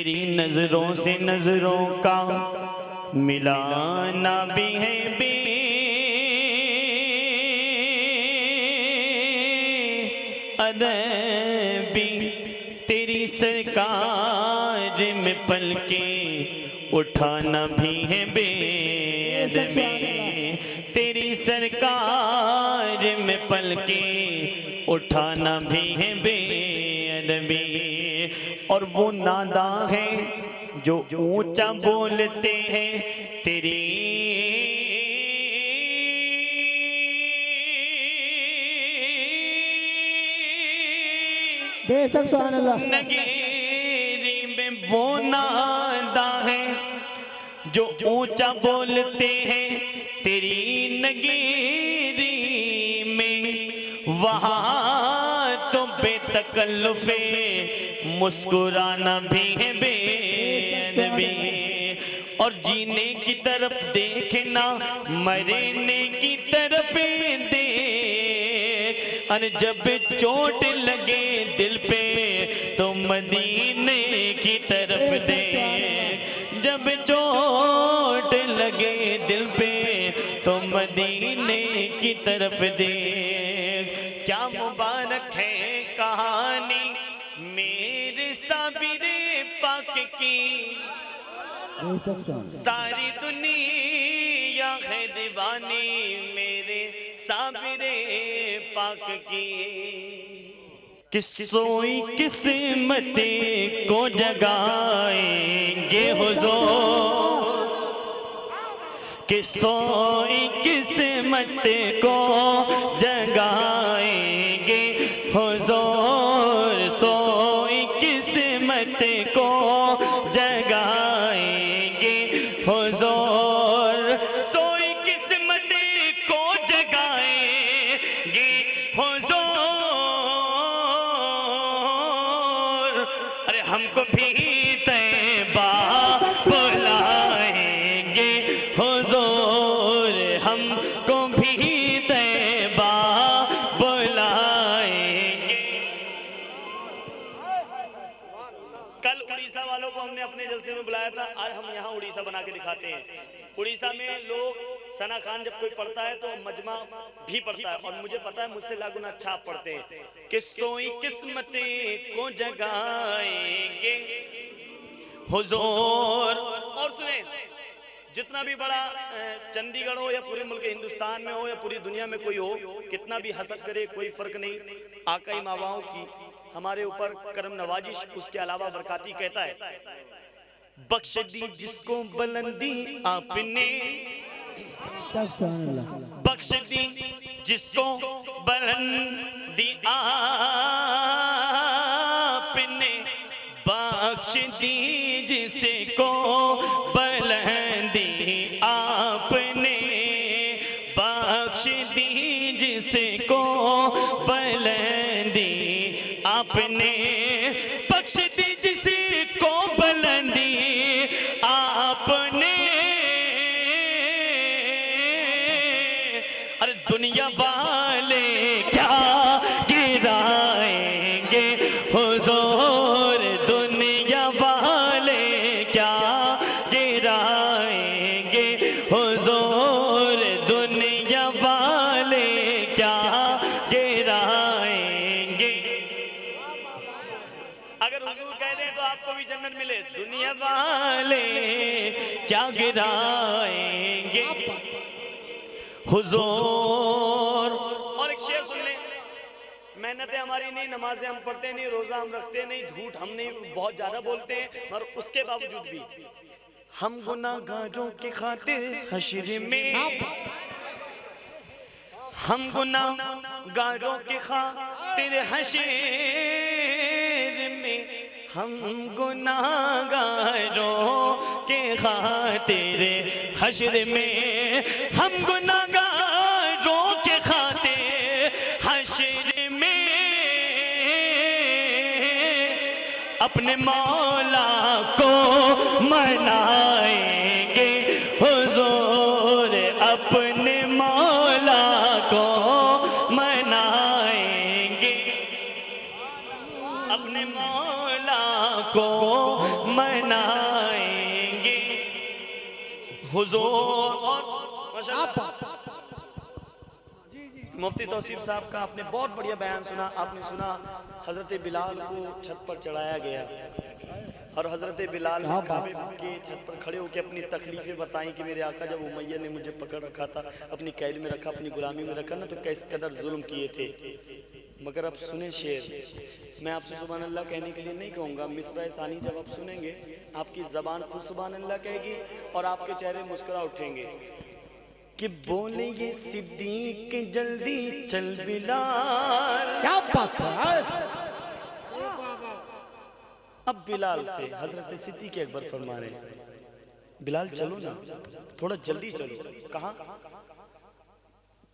तेरी नजरों से नजरों का मिलाना भी है बेअदबी, तेरी सरकार में पलके उठाना भी है बेअदबी, तेरी सरकार में पलके उठाना भी है बेअदबी। और वो नादा है जो ऊंचा बोलते हैं तेरी बेशक सुभान अल्लाह। नगेरी में वो नादा है जो ऊंचा बोलते हैं तेरी नगेरी में, वहाँ तो बेतकल्लुफे मुस्कुराना भी है बेअदबी। और जीने की तरफ देखना मरने की तरफ देख, अरे जब चोट लगे दिल पे तो मदीने की तरफ देख, जब चोट लगे दिल पे तो मदीने की तरफ देख। क्या मुबारक है कहानी मेरे साबिरे पाक की, सारी दुनिया है दीवानी मेरे साबिरे पाक की। किसोई किस्मत को जगाएंगे हुजूर, किसोई किस्मत को जगाएंगे हुजूर, सोई किस्मत को जगाएंगे हुजूर, सोई किस्मत को जगाएंगे हुजूर। अरे हमको भी तैबा बुलाएंगे हुजूर, हमको भी तैबा बुलाएंगे। कल उड़ीसा वालों को हमने अपने जलसे में बुलाया था, आज हम यहाँ उड़ीसा बना के दिखाते हैं। उड़ीसा में लोग सना खान जब कोई पढ़ता है तो मजमा भी पढ़ता है, और मुझे पता है मुझसे लागुना अच्छा आप पढ़ते हैं। किसोई किस्मतें को जगाएंगे हुजूर। और सुने, जितना भी बड़ा चंडीगढ़ हो या पूरे मुल्क हिंदुस्तान में हो या पूरी दुनिया में कोई हो, कितना भी हसद करे कोई फर्क नहीं, आका मावाओं की हमारे ऊपर करम नवाजिश, उसके अलावा बरकाती कहता है बख्श दी जिसको बुलंदी आपने, बख्श दी जिसको बुलंदी आपने, बख्श दी जिसको बुलंदी आपने, बख्श दी जिसको बुलंदी आपने, बख्श दी जिसको बुलंदी आपने। अरे दुनिया वाले क्या गिराएंगे हुजूर, दुनिया वाले क्या गिराएंगे हुजूर, दुनिया वाले क्या गिराएंगे। अगर हुजूर कह दें तो आपको भी जन्नत मिले, दुनिया वाले क्या गिराएंगे हुजूर। और एक शेर सुन ले, मेहनतें हमारी नहीं, नमाजें हम पढ़ते नहीं, रोजा हम रखते नहीं, झूठ हम नहीं बहुत ज्यादा बोलते हैं, मगर उसके बावजूद भी हम गुनाहगारों की खातिर हश्र में, हम गुनाहगारों की खातिर हश्र में, हम गुनाहगारों के खातिर हश्र में, हम गुनाहगारों के खातिर हश्र में अपने मौला को मनाएंगे हुजूर, अपने मौला को मनाएंगे, अपने मौला को मनाएंगे हुजूर। और मुफ्ती तौसीफ साहब का आपने बहुत बढ़िया बयान सुना। आपने सुना हजरत बिलाल को छत पर चढ़ाया गया और हजरत बिलाल ने काबे के छत पर खड़े होकर अपनी तकलीफें बताई कि मेरे आका जब उमैया ने मुझे पकड़ रखा था, अपनी कैद में रखा, अपनी गुलामी में रखा ना, तो किस कदर जुल्म किए थे। मगर अब सुने शेर, मैं आपसे सुभान अल्लाह कहने के लिए नहीं कहूँगा, मिसरा सानी जब आप सुनेंगे आपकी ज़बान खुद सुभान अल्लाह कहेगी और आपके चेहरे मुस्कुरा उठेंगे कि बोलेंगे सिद्दीक जल्दी चल बिलाल। क्या बात है। अब बिलाल से हजरत सिद्दीक अकबर फरमा रहे हैं, बिलाल चलो ना, थोड़ा जल्दी चलो। कहाँ?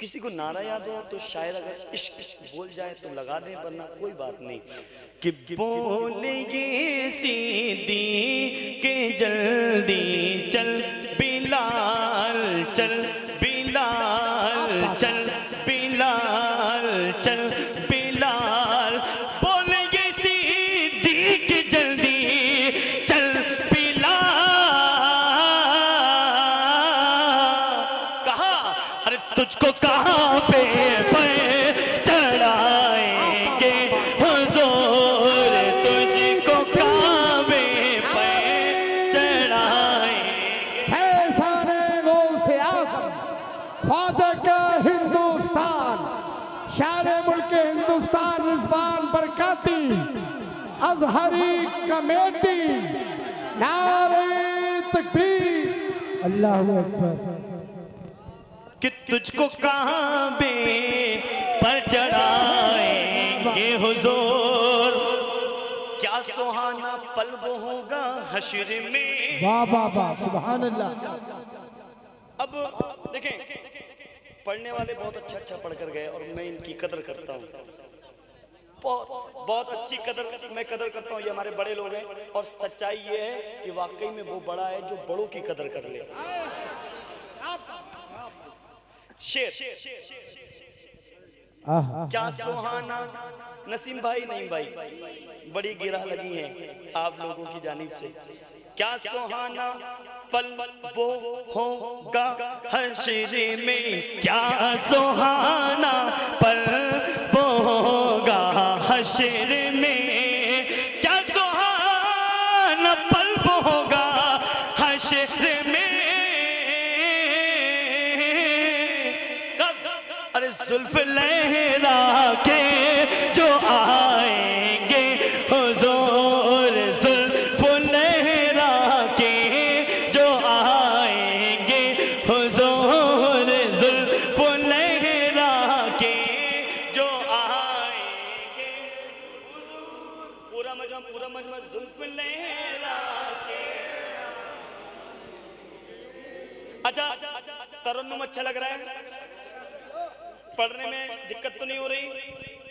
किसी को नारा याद हो तो शायद अगर इश्क बोल जाए तो लगा दें, वरना कोई बात नहीं। कि बोलेंगे सिद्दीक जल्दी चल बिलाल, चल बिलाल, चल बिलाल, चल बिलाल। बोलेंगे सिद्दीक जल्दी चल बिलाल। कहा? अरे तुझको कहाँ पे चढ़ाएंगे हुजूर, तुझको कहाँ पे चढ़ाएंगे। ख्वाजा का हिंदुस्तान, शायर मुल्क हिंदुस्तान रिजवान बरकाती, अजहरी कमेटी, नारे तकबीर, अल्लाहू अकबर। कि तुझको कहाँ पे पर चढ़ाएंगे हुजूर, क्या सुहाना पल वो होगा हश्र में। वाह वाह वाह, सुभान अल्लाह। अब देखें, पढ़ने वाले बहुत अच्छा पढ़कर गए और मैं इनकी कदर करता हूँ, बहुत अच्छी कदर मैं कदर करता हूँ। ये हमारे बड़े लोग हैं और सच्चाई ये है कि वाकई में वो बड़ा है जो बड़ों की कदर कर ले। शेर क्या सुहाना, नसीम भाई नहीं भाई, बड़ी गिरा लगी है आप लोगों की जानिब से। क्या सुहाना पल वो होगा हश्र में, क्या सुहाना पल वो होगा हश्र में, क्या सुहाना पल वो होगा हश्र में। अरे जुल्फ लहरा के जो आएंगे हुजूर, जुल्फ लहरा के जो आएंगे हुजूर, जुल्फ लहरा के जो आएंगे। पूरा मजमा जुल्फ लहरा के। अच्छा, तरन्नुम अच्छा लग रहा है, पढ़ने में दिक्कत तो नहीं हो रही?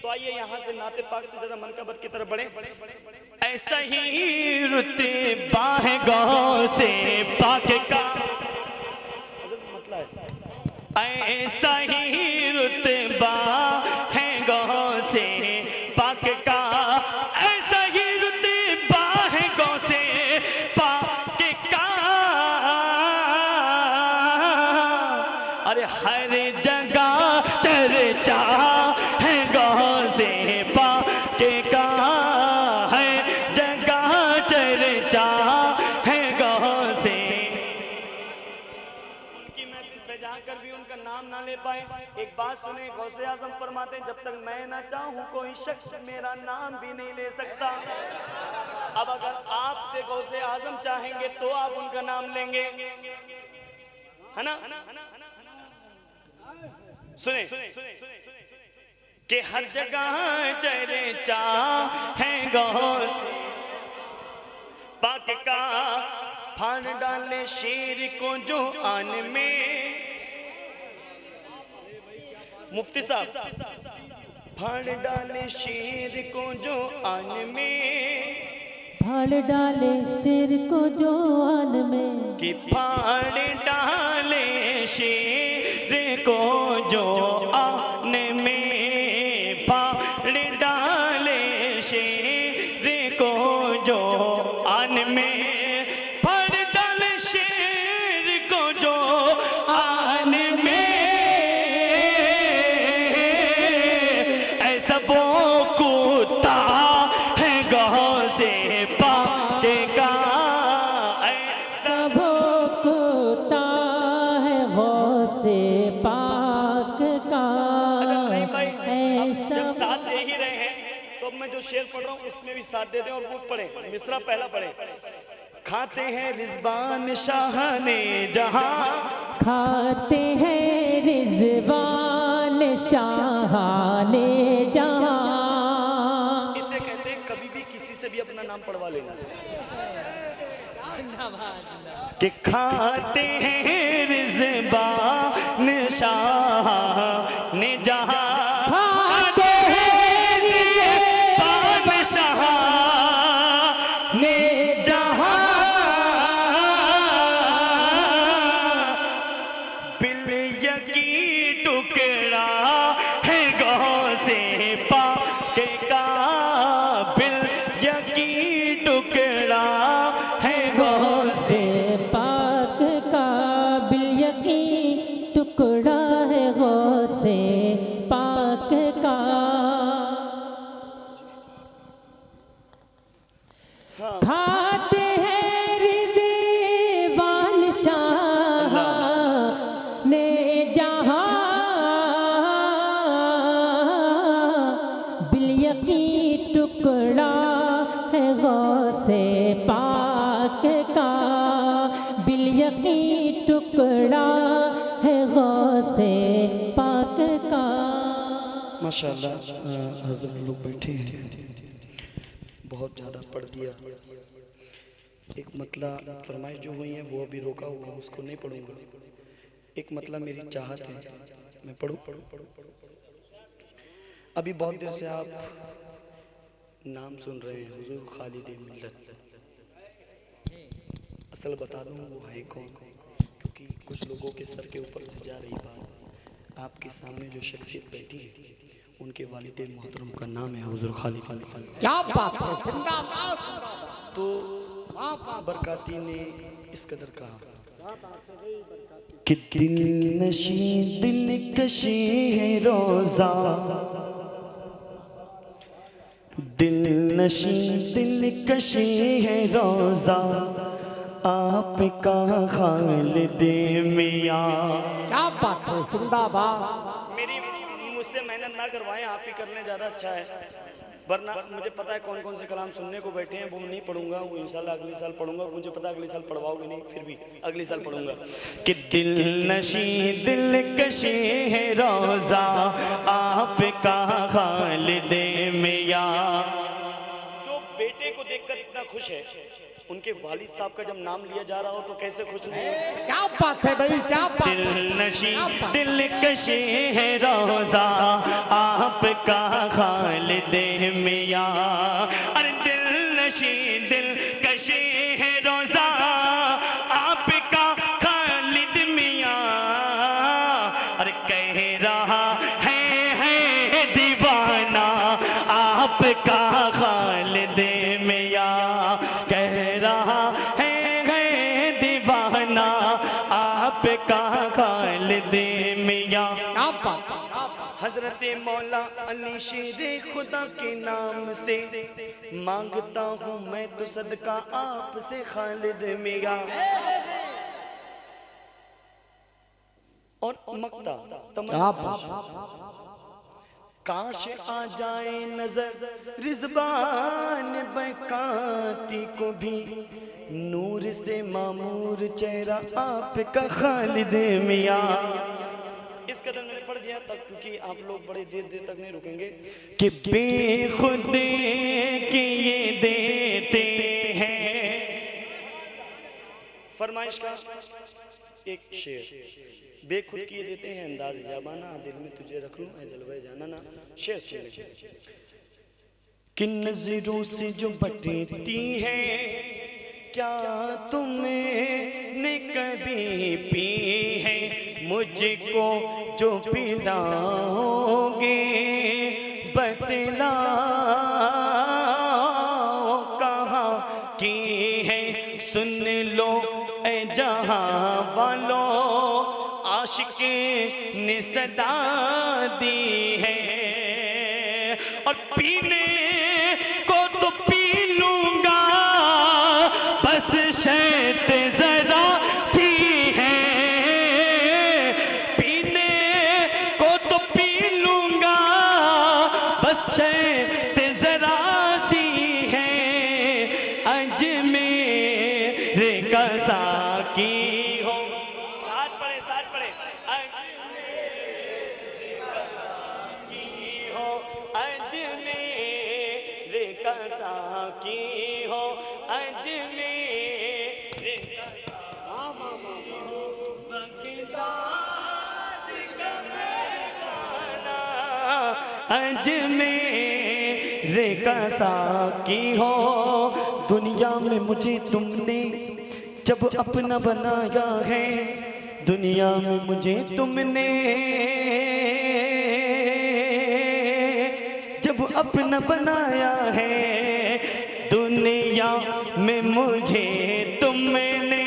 तो आइए यहाँ से नाते पाक से जरा मनकबत की तरफ बढ़े। ऐसा ही रुतबा है गौ से पाक का, ऐसा ही रुतबा है गौ से पाक का, ऐसा ही रुतबा है गौ से पाक का। अरे हर जगह चर्चा है गौ से पाक का, है जगह चर्चा है गौ से। उनकी महफिल सजा कर भी उनका नाम ना ले पाए। एक बात सुने, गौसे आजम फरमाते हैं, जब तक मैं ना चाहूं कोई शख्स मेरा नाम भी नहीं ले सकता। अब अगर आपसे गौसे आजम चाहेंगे तो आप उनका नाम लेंगे, है ना? सुने कि हर जगह चर्चा है गौ पाक का, फाड़ डाले शेर को जो आन में। मुफ्ती साहब, फाड़ डाले शेर को जो आन में, फाड़ डाले शेर को जो आन में, कि फाड़ डाले शेर को जो आन में, फाड़ डाले शेर को जो आन में। शेर पढ़ रहा हूँ उसमें भी साथ दे दें और वो पढ़े, मिसरा पहला पढ़े। खाते हैं रिजवान शाह ने जहां, खाते हैं रिजवान शाह ने जहां। इसे कहते हैं कभी भी किसी से भी अपना नाम पढ़वा लेना कि खाते हैं रिजवान शाह ने जहां, खाते हैं रिजवान शाह ने जहां, बिल यकी टुकड़ा है गौसे पाक का, बिल यकी टुकड़ा है गौसे पाक का, बिल यकीन टुकड़ा है गौसे पाक का। खाते हैं रिज़वान शाह ने जहां, बिल यकीन टुकड़ा है गौसे पाक का, बिल यकीन टुकड़ा है गौसे पाक का। माशाअल्लाह हज़रत लोग बैठे हैं, बहुत ज़्यादा पढ़ दिया। एक मतलब फरमाइश जो हुई है वो अभी रोका हुआ, उसको नहीं पढ़ूंगा। एक मतलब मेरी चाहत है मैं पढ़ूं। अभी बहुत देर से आप नाम सुन रहे हैं हुजूर खालिद मिल्लत। असल बता दूं वो है कौन, क्योंकि कुछ लोगों के सर के ऊपर से जा रही बात। आपके सामने जो शख्सियत बैठी है उनके वालिद मोहतरम का नाम है हुजूर खालिद। क्या बात है, जिंदाबाद। तो बरकाती ने इस कदर कहा कि दिल नशी दिल कशी है रोजा, दिल नशी दिल कशी है रोजा, आपका खालिद मियां। क्या बात है, जिंदाबाद। मेरी मुझसे मेहनत ना करवाएं, आप ही करने ज़्यादा अच्छा है, वरना मुझे पता है कौन कौन से कलाम सुनने को बैठे हैं, वो नहीं पढ़ूंगा, वो इंशाल्लाह अगले साल पढ़ूंगा। मुझे पता है अगले साल पढ़वाओगे नहीं, फिर भी अगले साल पढ़ूंगा कि दिल नशी दिल कशी है रोजा, आपका खालिद मियां। जो बेटे को देखकर इतना खुश है, उनके वालिद साहब का जब नाम लिया जा रहा हो तो कैसे खुश नहीं है? क्या बात है भाई, क्या बात। दिल नशी दिल कशी है रोजा, आपका खालिद मियां। अरे दिल नशी दिल कशी है रोजा, आपका खालिद मियां। अरे कह रहा है दीवाना, आपका खालिद मियां। कह रहा है दीवाना, आपका खालिद मियां। क्या बात। हजरत मौला अली शेरे खुदा के नाम से मांगता हूँ मैं तो सदका आपसे खालिद मियां। और मक्ता क्या बात। काश आ जाए नजर रिजवान बरकाती को भी, नूर से मामूर चेहरा आपका खालिद मियां। इस कदर मैंने पढ़ दिया तक, क्योंकि आप लोग बड़े देर देर तक नहीं रुकेंगे कि बेखुद के ये देते हैं। फरमाइश का एक शेर, बेखुद किए देते हैं अंदाज जाबाना, दिल में तुझे रख लूं ऐ जलवे जाना ना। शेर सुने कि नजरों से जो बटती है, क्या तुमने कभी पी है, मुझको जो पिलाओगे बतलाओ कहाँ की है। सुन लो ऐ जहां वालों, आशिक ने सदा दी है। और पीने को तो पी लूंगा, बस शर्त जरा सी है। पीने को तो पी लूंगा, बस शर्त जरा रे कसा की हो। साथ पढ़े अंज में रे कसा की हो, अंज में रे कसा अंज में रे कसा की हो। दुनिया में मुझे तुमने जब अपना बनाया है, दुनिया में मुझे तुमने जब अपना बनाया है, दुनिया में मुझे तुमने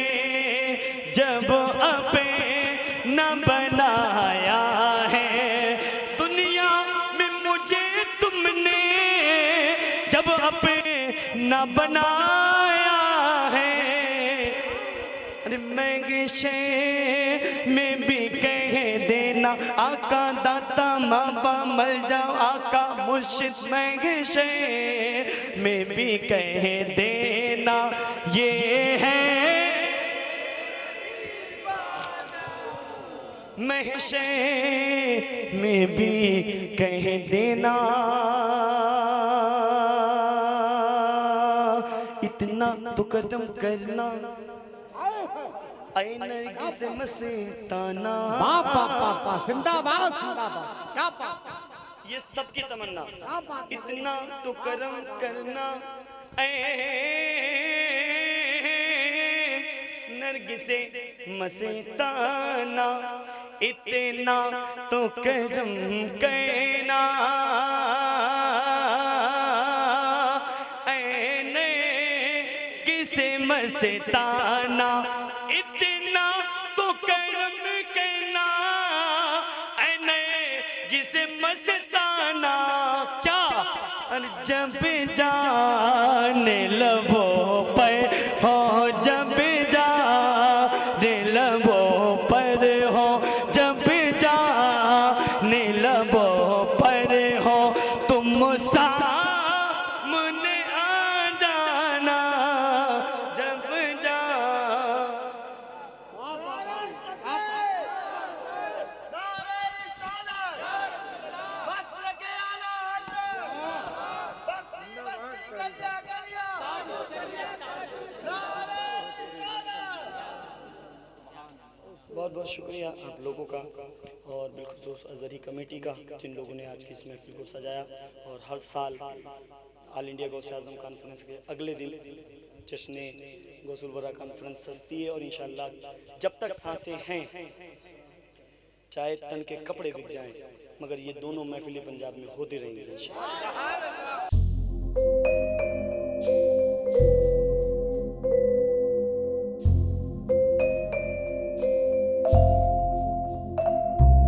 जब अपना बनाया है, दुनिया में मुझे तुमने जब अपना बनाया है। अरे मैं में भी कह देना आका दाता माबा मल जाओ आका मुर्शिद, मैं में भी कह देना ये है महशे में भी कह देना। इतना तो करम करना नरगिस मस्ताना। वाह जिंदाबाद जिंदाबाद, क्या बात। ये सबकी तमन्ना। इतना तो करम करना नरगिसे मस्ताना, इतना तो करम करना किसे मस्ताना, इतना तो करम करना किसे मस्ताना। क्या जब जाने लबो पर हो, जब जाने लबो पर हो, जब जाने लबो पर हो, तुम सामने आ जाना। जब जा बहुत बहुत शुक्रिया आप लोगों का और बिलखुसूस अज़हरी कमेटी का, जिन लोगों ने आज की इस महफिल को सजाया। और हर साल ऑल इंडिया गौसे आज़म कॉन्फ्रेंस के अगले दिन जश्न गौसुल वरा कॉन्फ्रेंस सस्ती है, और इंशाअल्लाह जब तक सांसें हैं चाहे तन के कपड़े बिक जाएं, मगर ये दोनों महफिलें पंजाब में होती रहेंगी इंशाअल्लाह।